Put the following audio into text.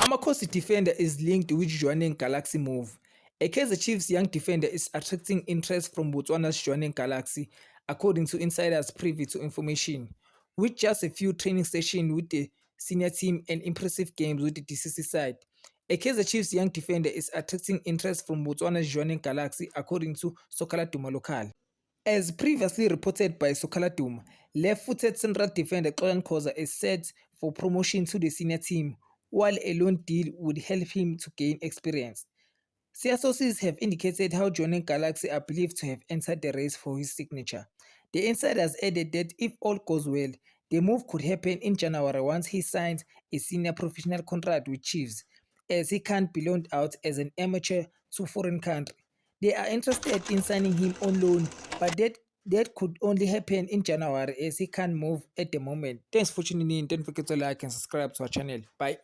Amakosi defender is linked with joining Galaxy move. A Kaizer Chiefs young defender is attracting interest from Botswana's joining Galaxy, according to insiders privy to information. With just a few training sessions with the senior team and impressive games with the DCC side, a Kaizer Chiefs young defender is attracting interest from Botswana's joining Galaxy, according to Sokala Duma Local. As previously reported by Sokala Duma, left-footed central defender Xolan Khoza is set for promotion to the senior team, while a loan deal would help him to gain experience. Sia sources have indicated how joining Galaxy are believed to have entered the race for his signature. The insiders added that if all goes well, the move could happen in January once he signs a senior professional contract with Chiefs, as he can't be loaned out as an amateur to foreign country. They are interested in signing him on loan, but that could only happen in January as he can't move at the moment. Thanks for tuning in. Don't forget to like and subscribe to our channel. Bye.